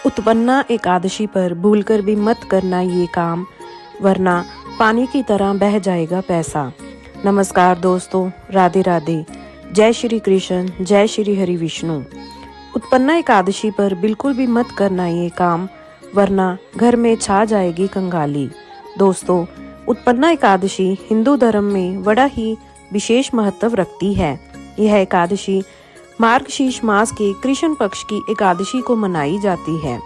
उत्पन्ना एकादशी पर भूलकर भी मत करना ये काम, वरना पानी की तरह बह जाएगा पैसा। नमस्कार दोस्तों, राधे राधे, जय श्री कृष्ण, जय श्री हरि विष्णु। उत्पन्ना एकादशी पर बिल्कुल भी मत करना ये काम, वरना घर में छा जाएगी कंगाली। दोस्तों, उत्पन्ना एकादशी हिंदू धर्म में बड़ा ही विशेष महत्व रखती है। यह एकादशी मार्गशीर्ष मास के कृष्ण पक्ष की एकादशी को मनाई जाती है।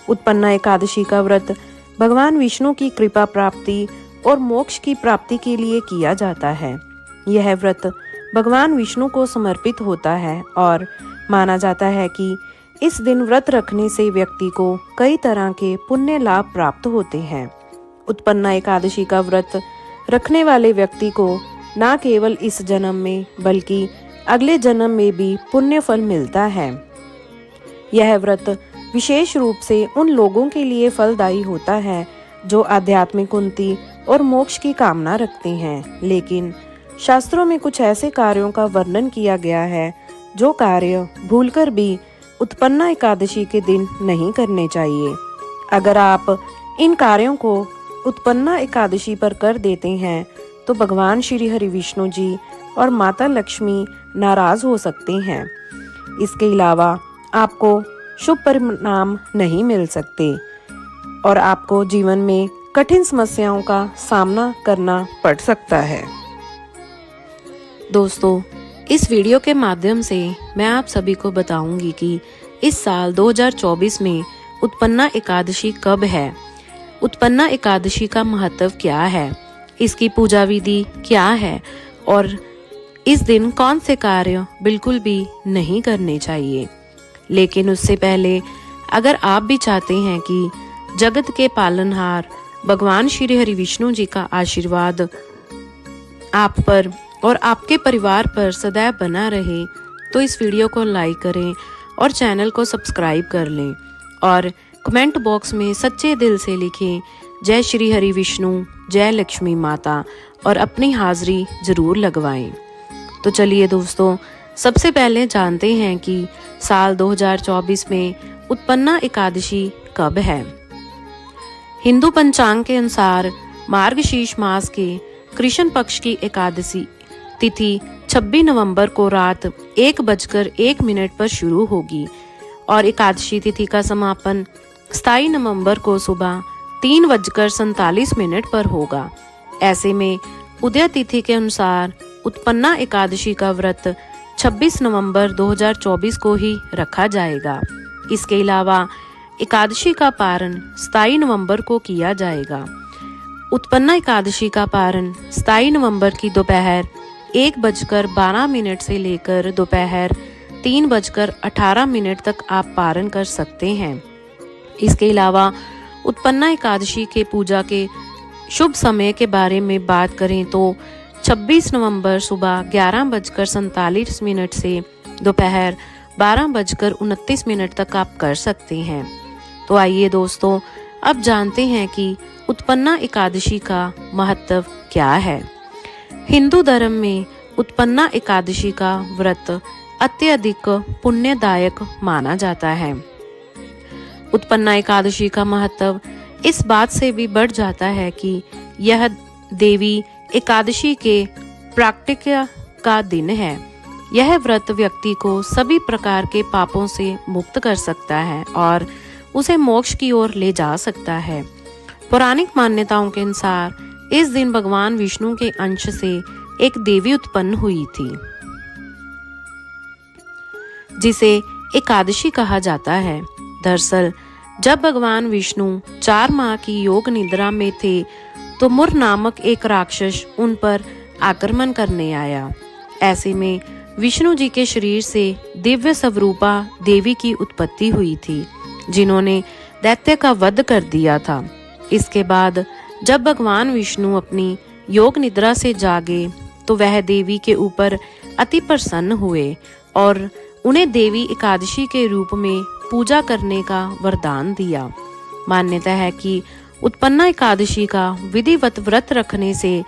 उत्पन्ना एकादशी का व्रत भगवान विष्णु की कृपा प्राप्ति और मोक्ष की प्राप्ति के लिए किया जाता है। यह व्रत भगवान विष्णु को समर्पित होता है और माना जाता है कि इस दिन व्रत रखने से व्यक्ति को कई तरह के पुण्य लाभ प्राप्त होते हैं। उत्पन्ना एकादशी का व्रत रखने वाले व्यक्ति को न केवल इस जन्म में बल्कि अगले जन्म में भी पुण्य फल मिलता है। यह व्रत विशेष रूप से उन लोगों के लिए फलदायी होता है जो आध्यात्मिक उन्नति और मोक्ष की कामना रखते हैं, लेकिन शास्त्रों में कुछ ऐसे कार्यों का वर्णन किया गया है जो कार्य भूलकर भी उत्पन्ना एकादशी के दिन नहीं करने चाहिए। अगर आप इन कार्यों को उत्पन्ना एकादशी पर कर देते हैं तो भगवान श्री हरि विष्णु जी और माता लक्ष्मी नाराज हो सकते हैं। इसके अलावा आपको शुभ परिणाम नहीं मिल सकते और आपको जीवन में कठिन समस्याओं का सामना करना पड़ सकता है। दोस्तों, इस वीडियो के माध्यम से मैं आप सभी को बताऊंगी कि इस साल 2024 में उत्पन्ना एकादशी कब है, उत्पन्ना एकादशी का महत्व क्या है, इसकी पूजा विधि क्या है और इस दिन कौन से कार्य बिल्कुल भी नहीं करने चाहिए। लेकिन उससे पहले अगर आप भी चाहते हैं कि जगत के पालनहार भगवान श्री हरि विष्णु जी का आशीर्वाद आप पर और आपके परिवार पर सदैव बना रहे, तो इस वीडियो को लाइक करें और चैनल को सब्सक्राइब कर लें और कमेंट बॉक्स में सच्चे दिल से लिखें जय श्री हरि विष्णु, जय लक्ष्मी माता और अपनी हाजिरी जरूर लगवाएं। तो चलिए दोस्तों, सबसे पहले जानते हैं कि साल 2024 में उत्पन्ना एकादशी कब है। हिंदू पंचांग के अनुसार मार्गशीर्ष मास के कृष्ण पक्ष की एकादशी तिथि 26 नवंबर को रात 1:01 पर शुरू होगी और एकादशी तिथि का समापन 27 नवंबर को सुबह 3:47 पर होगा। ऐसे में उदय तिथि के अनुसार उत्पन्ना एकादशी का व्रत 26 नवंबर 2024 को ही रखा जाएगा। इसके अलावा एकादशी का पारण 27 नवंबर को किया जाएगा। उत्पन्ना एकादशी का पारण 27 नवंबर की दोपहर 1:12 से लेकर दोपहर 3:18 तक आप पारण कर सकते हैं। इसके अलावा उत्पन्ना एकादशी के पूजा के शुभ समय के बारे में बात करें तो 26 नवंबर सुबह 11:47 से दोपहर 12:29 तक आप कर सकते हैं। तो आइए दोस्तों, अब जानते हैं कि उत्पन्ना एकादशी का महत्व क्या है। हिंदू धर्म में उत्पन्ना एकादशी का व्रत अत्यधिक पुण्यदायक माना जाता है। उत्पन्ना एकादशी का महत्व इस बात से भी बढ़ जाता है कि यह देवी एकादशी के प्राकट्य का दिन है। यह व्रत व्यक्ति को सभी प्रकार के पापों से मुक्त कर सकता है और उसे मोक्ष की ओर ले जा सकता है। पौराणिक मान्यताओं के अनुसार इस दिन भगवान विष्णु के अंश से एक देवी उत्पन्न हुई थी जिसे एकादशी कहा जाता है। दरअसल जब भगवान विष्णु 4 माह की योग निद्रा में थे तो मुर नामक एक राक्षस उन पर आक्रमण करने आया। ऐसे में विष्णु जी के शरीर से दिव्य स्वरूपा देवी की उत्पत्ति हुई थी जिन्होंने दैत्य का वध कर दिया था। इसके बाद जब भगवान विष्णु अपनी योग निद्रा से जागे तो वह देवी के ऊपर अति प्रसन्न हुए और उन्हें देवी एकादशी के रूप में पूजा करने का वरदान दिया। मान्यता है कि उत्पन्ना एकादशी का विधिवत व्रत रखने से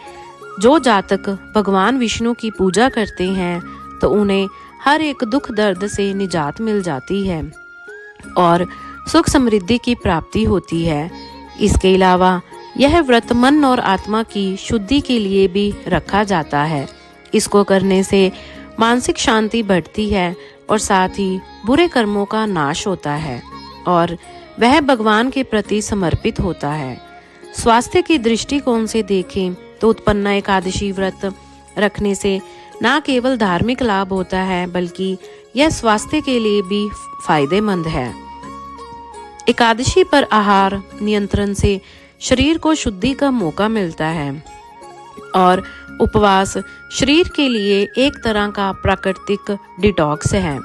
जो जातक भगवान विष्णु की पूजा करते हैं तो उन्हें हर एक दुख दर्द से निजात मिल जाती है और सुख समृद्धि की प्राप्ति होती है। इसके अलावा यह व्रत मन और आत्मा की शुद्धि के लिए भी रखा जाता है। इसको करने से मानसिक शांति बढ़ती है और साथ ही बुरे कर्मों का नाश होता है और वह भगवान के प्रति समर्पित होता है। स्वास्थ्य की दृष्टिकोण से देखें तो उत्पन्ना एकादशी व्रत रखने से न केवल धार्मिक लाभ होता है बल्कि यह स्वास्थ्य के लिए भी फायदेमंद है। एकादशी पर आहार नियंत्रण से शरीर को शुद्धि का मौका मिलता है और उपवास शरीर के लिए एक तरह का प्राकृतिक डिटॉक्स है।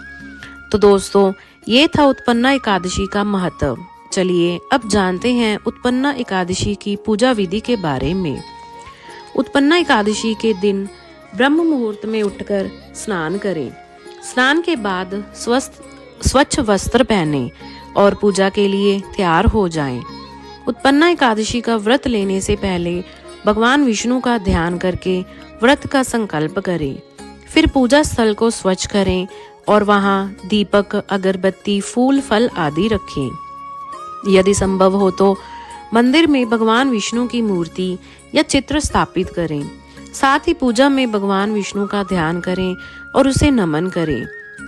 तो दोस्तों, ये था उत्पन्ना एकादशी का महत्व। चलिए अब जानते हैं उत्पन्ना एकादशी की पूजा विधि के बारे में। उत्पन्ना एकादशी के दिन ब्रह्म मुहूर्त में उठकर स्नान करें। स्नान के बाद स्वच्छ वस्त्र पहनें और पूजा के लिए तैयार हो जाएं। उत्पन्ना एकादशी का व्रत लेने से पहले भगवान विष्णु का ध्यान करके व्रत का संकल्प करें। फिर पूजा स्थल को स्वच्छ करें और वहां दीपक, अगरबत्ती, फूल, फल आदि रखें। यदि संभव हो तो मंदिर में भगवान विष्णु की मूर्ति या चित्र स्थापित करें। साथ ही पूजा में भगवान विष्णु का ध्यान करें और उसे नमन करें।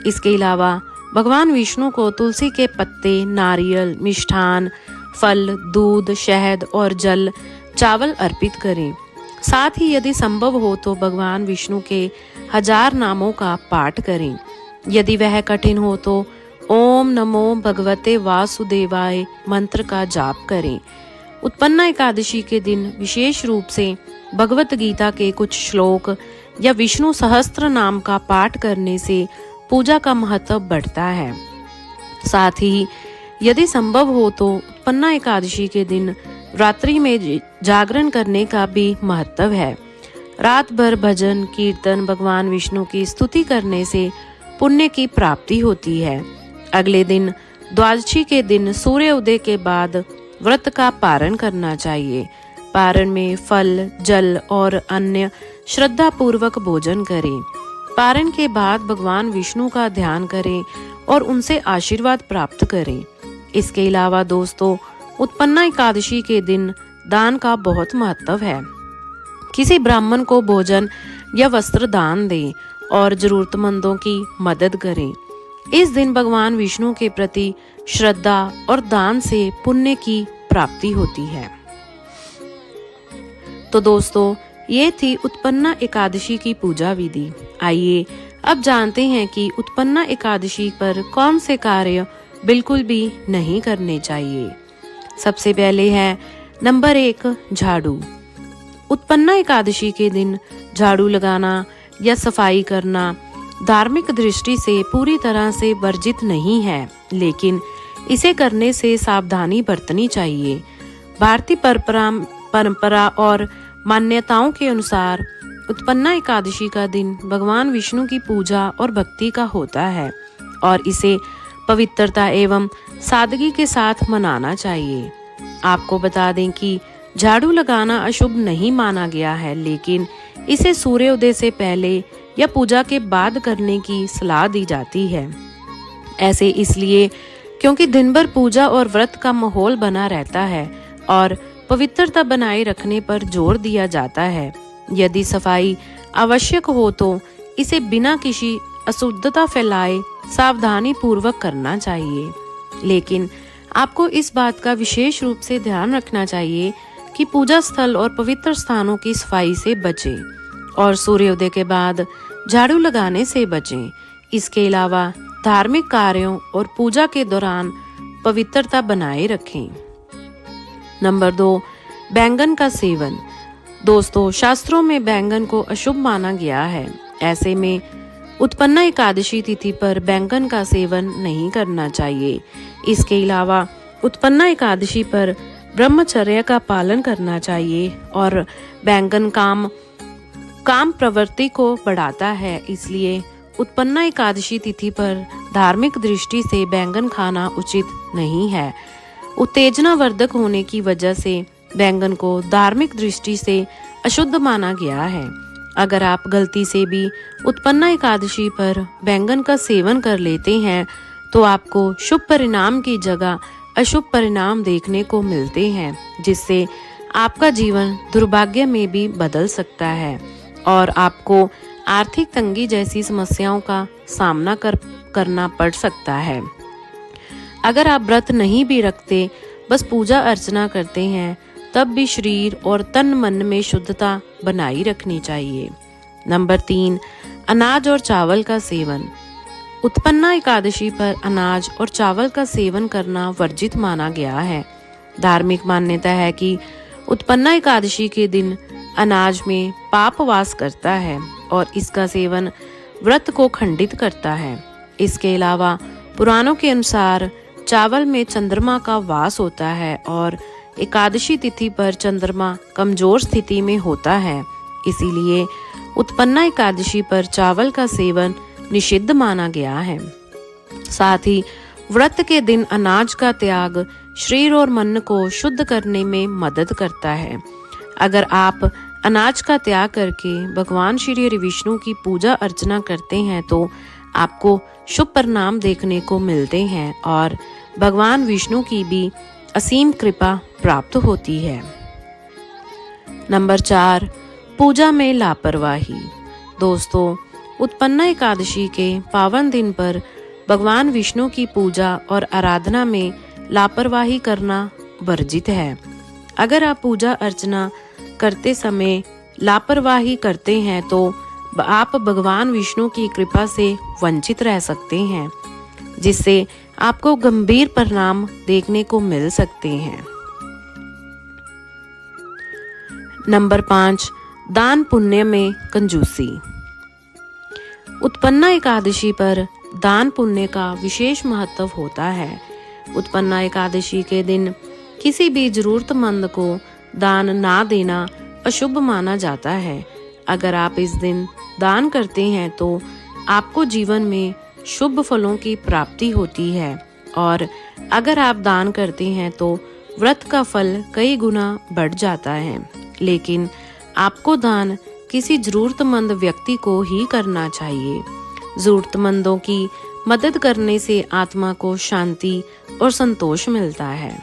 इसके अलावा भगवान विष्णु को तुलसी के पत्ते, नारियल, मिष्ठान, फल, दूध, शहद और जल, चावल अर्पित करें। साथ ही यदि संभव हो तो भगवान विष्णु के 1000 नामों का पाठ करें। यदि वह कठिन हो तो ओम नमो भगवते वासुदेवाय मंत्र का जाप करें। उत्पन्ना एकादशी के दिन विशेष रूप से भगवत गीता के कुछ श्लोक या विष्णु सहस्त्र नाम का पाठ करने से पूजा का महत्व बढ़ता है। साथ ही यदि संभव हो तो उत्पन्ना एकादशी के दिन रात्रि में जागरण करने का भी महत्व है। रात भर भजन कीर्तन भगवान विष्णु की स्तुति करने से पुण्य की प्राप्ति होती है। अगले दिन द्वादशी के दिन सूर्य उदय के बाद व्रत का पारण करना चाहिए। पारण में फल, जल और अन्य श्रद्धा पूर्वक भोजन करें। पारण के बाद भगवान विष्णु का ध्यान करें और उनसे आशीर्वाद प्राप्त करें। इसके अलावा दोस्तों, उत्पन्ना एकादशी के दिन दान का बहुत महत्व है। किसी ब्राह्मण को भोजन या वस्त्र दान दें और जरूरतमंदों की मदद करें। इस दिन भगवान विष्णु के प्रति श्रद्धा और दान से पुण्य की प्राप्ति होती है। तो दोस्तों, ये थी उत्पन्ना एकादशी की पूजा विधि। आइए अब जानते हैं कि उत्पन्ना एकादशी पर कौन से कार्य बिल्कुल भी नहीं करने चाहिए। सबसे पहले है नंबर 1, झाड़ू। उत्पन्ना एकादशी के दिन झाड़ू लगाना या सफाई करना धार्मिक दृष्टि से पूरी तरह से वर्जित नहीं है, लेकिन इसे करने से सावधानी बरतनी चाहिए। भारतीय परंपरा और मान्यताओं के अनुसार उत्पन्ना एकादशी का दिन भगवान विष्णु की पूजा और भक्ति का होता है और इसे पवित्रता एवं सादगी के साथ मनाना चाहिए। आपको बता दें कि झाड़ू लगाना अशुभ नहीं माना गया है, लेकिन इसे सूर्योदय से पहले या पूजा के बाद करने की सलाह दी जाती है। ऐसे इसलिए क्योंकि दिन भर पूजा और व्रत का माहौल बना रहता है और पवित्रता बनाए रखने पर जोर दिया जाता है। यदि सफाई आवश्यक हो तो इसे बिना किसी अशुद्धता फैलाए सावधानी पूर्वक करना चाहिए। लेकिन आपको इस बात का विशेष रूप से ध्यान रखना चाहिए कि पूजा स्थल और पवित्र स्थानों की सफाई से बचें और सूर्योदय के बाद झाड़ू लगाने से बचें। इसके अलावा धार्मिक कार्यों और पूजा के दौरान पवित्रता बनाए रखें। नंबर 2, बैंगन का सेवन। दोस्तों, शास्त्रों में बैंगन को अशुभ माना गया है। ऐसे में उत्पन्ना एकादशी तिथि पर बैंगन का सेवन नहीं करना चाहिए। इसके अलावा उत्पन्ना एकादशी पर ब्रह्मचर्य का पालन करना चाहिए और बैंगन काम प्रवृत्ति को बढ़ाता है। इसलिए उत्पन्ना एकादशी तिथि पर धार्मिक दृष्टि से बैंगन खाना उचित नहीं है। उत्तेजनावर्धक होने की वजह से बैंगन को धार्मिक दृष्टि से अशुद्ध माना गया है। अगर आप गलती से भी उत्पन्ना एकादशी पर बैंगन का सेवन कर लेते हैं तो आपको शुभ परिणाम की जगह अशुभ परिणाम देखने को मिलते हैं, जिससे आपका जीवन दुर्भाग्य में भी बदल सकता है और आपको आर्थिक तंगी जैसी समस्याओं का सामना करना पड़ सकता है। अगर आप व्रत नहीं भी रखते, बस पूजा अर्चना करते हैं, तब भी शरीर और तन मन में शुद्धता बनाई रखनी चाहिए। नंबर 3, अनाज और चावल का सेवन। उत्पन्ना एकादशी पर अनाज और चावल का सेवन करना वर्जित माना गया है। धार्मिक मान्यता है कि उत्पन्ना एकादशी के दिन अनाज में पाप वास करता है और इसका सेवन व्रत को खंडित करता है। इसके अलावा पुराणों के अनुसार चावल में चंद्रमा का वास होता है और एकादशी तिथि पर चंद्रमा कमजोर स्थिति में होता है, इसीलिए उत्पन्ना एकादशी पर चावल का सेवन निषिद्ध माना गया है। साथ ही व्रत के दिन अनाज का त्याग शरीर और मन को शुद्ध करने में मदद करता है। अगर आप अनाज का त्याग करके भगवान श्री हरि विष्णु की पूजा अर्चना करते हैं तो आपको शुभ परिणाम देखने को मिलते हैं और भगवान विष्णु की भी असीम कृपा प्राप्त होती है। नंबर 4, पूजा में लापरवाही। दोस्तों, उत्पन्ना एकादशी के पावन दिन पर भगवान विष्णु की पूजा और आराधना में लापरवाही करना वर्जित है। अगर आप पूजा अर्चना करते समय लापरवाही करते हैं तो आप भगवान विष्णु की कृपा से वंचित रह सकते हैं, जिससे आपको गंभीर परिणाम देखने को मिल सकते हैं। नंबर 5, दान पुण्य में कंजूसी। उत्पन्ना एकादशी पर दान पुण्य का विशेष महत्व होता है। उत्पन्ना एकादशी के दिन किसी भी जरूरतमंद को दान ना देना अशुभ माना जाता है। अगर आप इस दिन दान करते हैं तो आपको जीवन में शुभ फलों की प्राप्ति होती है और अगर आप दान करते हैं तो व्रत का फल कई गुना बढ़ जाता है। लेकिन आपको दान किसी जरूरतमंद व्यक्ति को ही करना चाहिए। जरूरतमंदों की मदद करने से आत्मा को शांति और संतोष मिलता है।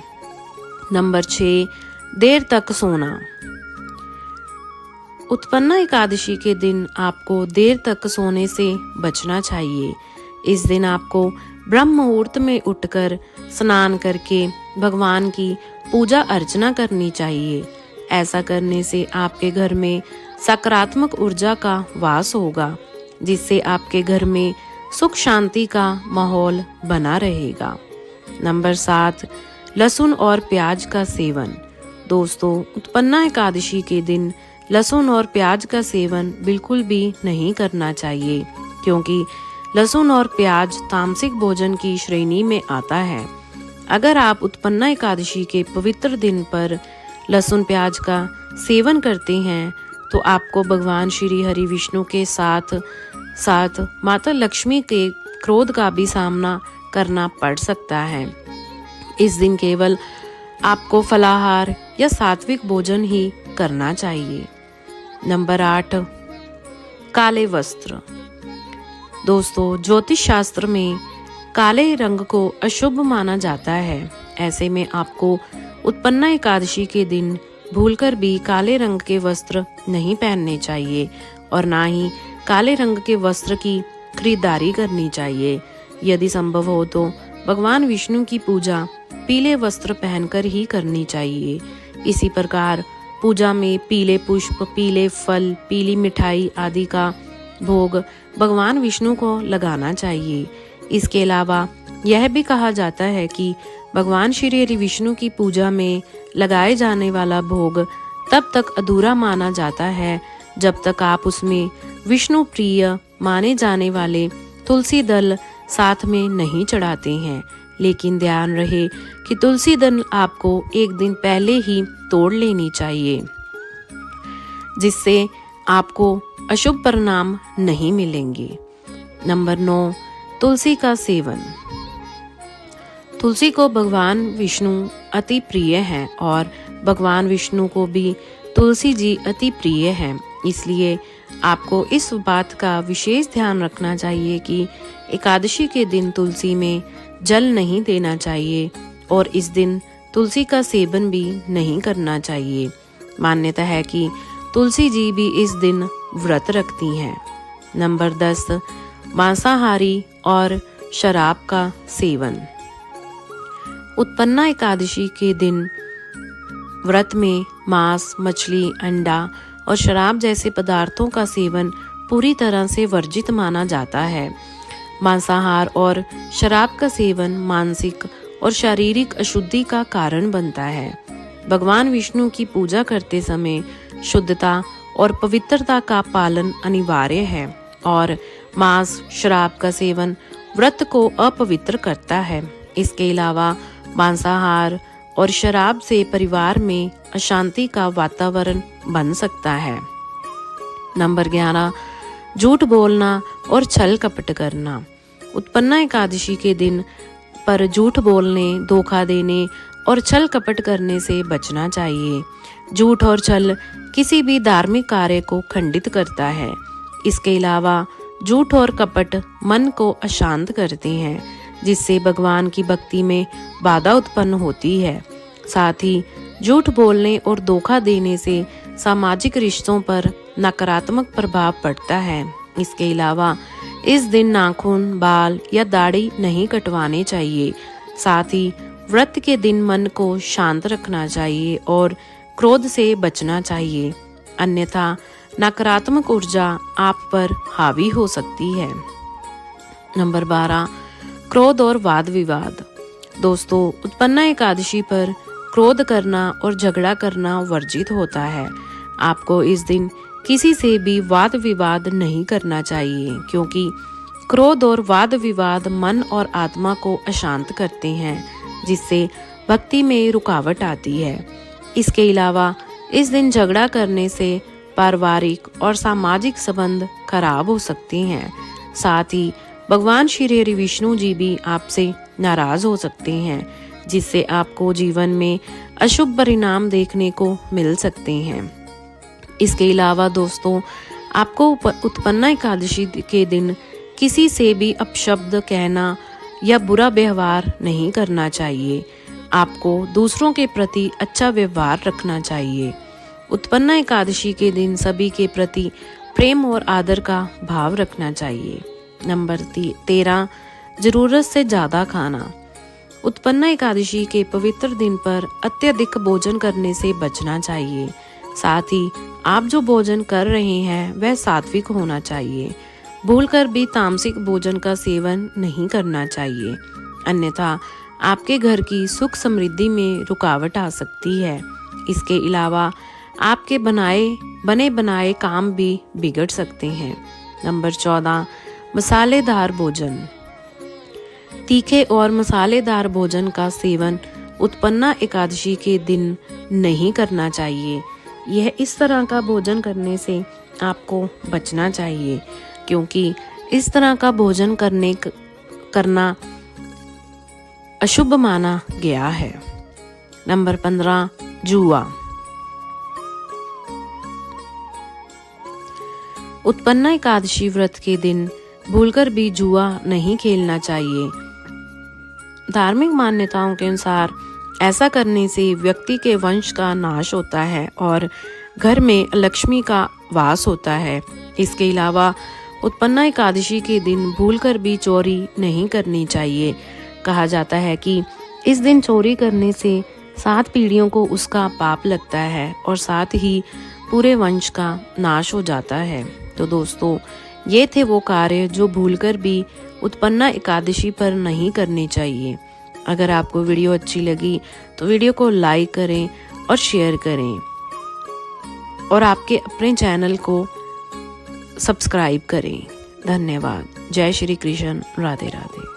नंबर 6, देर तक सोना। उत्पन्ना एकादशी के दिन आपको देर तक सोने से बचना चाहिए। इस दिन आपको ब्रह्म मुहूर्त में उठकर स्नान करके भगवान की पूजा अर्चना करनी चाहिए। ऐसा करने से आपके घर में सकारात्मक ऊर्जा का वास होगा, जिससे आपके घर में सुख शांति का माहौल बना रहेगा। नंबर 7, लहसुन और प्याज का सेवन। दोस्तों, उत्पन्ना एकादशी के दिन लहसुन और प्याज का सेवन बिल्कुल भी नहीं करना चाहिए, क्योंकि लहसुन और प्याज तामसिक भोजन की श्रेणी में आता है। अगर आप उत्पन्ना एकादशी के पवित्र दिन पर लहसुन प्याज का सेवन करते हैं तो आपको भगवान श्री हरि विष्णु के साथ साथ माता लक्ष्मी के क्रोध का भी सामना करना पड़ सकता है। इस दिन केवल आपको फलाहार या सात्विक भोजन ही करना चाहिए। नंबर 8, काले वस्त्र। दोस्तों, ज्योतिष शास्त्र में काले रंग को अशुभ माना जाता है। ऐसे में आपको उत्पन्ना एकादशी के दिन भूलकर भी काले रंग के वस्त्र नहीं पहनने चाहिए और ना ही काले रंग के वस्त्र की खरीदारी करनी चाहिए। यदि संभव हो तो भगवान विष्णु की पूजा पीले वस्त्र पहनकर ही करनी चाहिए। इसी प्रकार पूजा में पीले पुष्प, पीले फल, पीली मिठाई आदि का भोग भगवान विष्णु को लगाना चाहिए। इसके अलावा यह भी कहा जाता है कि भगवान श्री हरि विष्णु की पूजा में लगाए जाने वाला भोग तब तक अधूरा माना जाता है जब तक आप उसमें विष्णु प्रिय माने जाने वाले तुलसी दल साथ में नहीं चढ़ाते हैं। लेकिन ध्यान रहे कि तुलसी दल आपको एक दिन पहले ही तोड़ लेनी चाहिए, जिससे आपको अशुभ परिणाम नहीं मिलेंगे। नंबर 9, तुलसी का सेवन। तुलसी को भगवान विष्णु अति प्रिय है और भगवान विष्णु को भी तुलसी जी अति प्रिय है। इसलिए आपको इस बात का विशेष ध्यान रखना चाहिए कि एकादशी के दिन तुलसी में जल नहीं देना चाहिए और इस दिन तुलसी का सेवन भी नहीं करना चाहिए। मान्यता है कि तुलसी जी भी इस दिन व्रत रखती हैं। नंबर 10, मांसाहारी और शराब का सेवन। उत्पन्ना एकादशी के दिन व्रत में मांस, मछली, अंडा और शराब जैसे पदार्थों का सेवन पूरी तरह से वर्जित माना जाता है। मांसाहार और शराब का सेवन मानसिक और शारीरिक अशुद्धि का कारण बनता है। भगवान विष्णु की पूजा करते समय शुद्धता और पवित्रता का पालन अनिवार्य है और मांस, शराब का सेवन व्रत को अपवित्र करता है। इसके अलावा मांसाहार और शराब से परिवार में अशांति का वातावरण बन सकता है। नंबर 11, झूठ बोलना और छल कपट करना। उत्पन्ना एकादशी के दिन पर झूठ बोलने, धोखा देने और छल कपट करने से बचना चाहिए। झूठ और छल किसी भी धार्मिक कार्य को खंडित करता है। इसके अलावा झूठ और कपट मन को अशांत करते हैं, जिससे भगवान की भक्ति में बाधा उत्पन्न होती है। साथ ही झूठ बोलने और धोखा देने से सामाजिक रिश्तों पर नकारात्मक प्रभाव पड़ता है। इसके अलावा इस दिन नाखून, बाल या दाढ़ी नहीं कटवाने चाहिए। साथ ही व्रत के दिन मन को शांत रखना चाहिए और क्रोध से बचना चाहिए, अन्यथा नकारात्मक ऊर्जा आप पर हावी हो सकती है। नंबर 12, क्रोध और वाद विवाद। दोस्तों, उत्पन्ना एकादशी पर क्रोध करना और झगड़ा करना वर्जित होता है। आपको इस दिन किसी से भी वाद विवाद नहीं करना चाहिए, क्योंकि क्रोध और वाद विवाद मन और आत्मा को अशांत करते हैं, जिससे भक्ति में रुकावट आती है। इसके अलावा इस दिन झगड़ा करने से पारिवारिक और सामाजिक संबंध खराब हो सकते हैं। साथ ही भगवान श्री हरि विष्णु जी भी आपसे नाराज हो सकते हैं, जिससे आपको जीवन में अशुभ परिणाम देखने को मिल सकते हैं। इसके अलावा दोस्तों, आपको उत्पन्ना एकादशी के दिन किसी से भी अपशब्द कहना या बुरा व्यवहार नहीं करना चाहिए। आपको दूसरों के प्रति अच्छा व्यवहार रखना चाहिए। उत्पन्ना एकादशी के दिन सभी के प्रति प्रेम और आदर का भाव रखना चाहिए। नंबर 13, जरूरत से ज्यादा खाना। उत्पन्ना एकादशी के पवित्र दिन पर अत्यधिक भोजन करने से बचना चाहिए। साथ ही आप जो भोजन कर रहे हैं वह सात्विक होना चाहिए। भूलकर भी तामसिक भोजन का सेवन नहीं करना चाहिए, अन्यथा आपके घर की सुख समृद्धि में रुकावट आ सकती है। इसके अलावा आपके बने बनाए काम भी बिगड़ सकते हैं। नंबर 14, मसालेदार भोजन। तीखे और मसालेदार भोजन का सेवन उत्पन्ना एकादशी के दिन नहीं करना चाहिए। यह इस तरह का भोजन करने से आपको बचना चाहिए, क्योंकि इस तरह का भोजन करना अशुभ माना गया है। नंबर 15, जुआ। उत्पन्ना एकादशी व्रत के दिन भूलकर भी जुआ नहीं खेलना चाहिए। धार्मिक मान्यताओं के अनुसार ऐसा करने से व्यक्ति के वंश का नाश होता है और घर में लक्ष्मी का वास होता है। इसके अलावा उत्पन्ना एकादशी के दिन भूलकर भी चोरी नहीं करनी चाहिए। कहा जाता है कि इस दिन चोरी करने से 7 पीढ़ियों को उसका पाप लगता है और साथ ही पूरे वंश का नाश हो जाता है। तो दोस्तों, ये थे वो कार्य जो भूलकर भी उत्पन्ना एकादशी पर नहीं करने चाहिए। अगर आपको वीडियो अच्छी लगी तो वीडियो को लाइक करें और शेयर करें और आपके अपने चैनल को सब्सक्राइब करें। धन्यवाद। जय श्री कृष्ण। राधे राधे।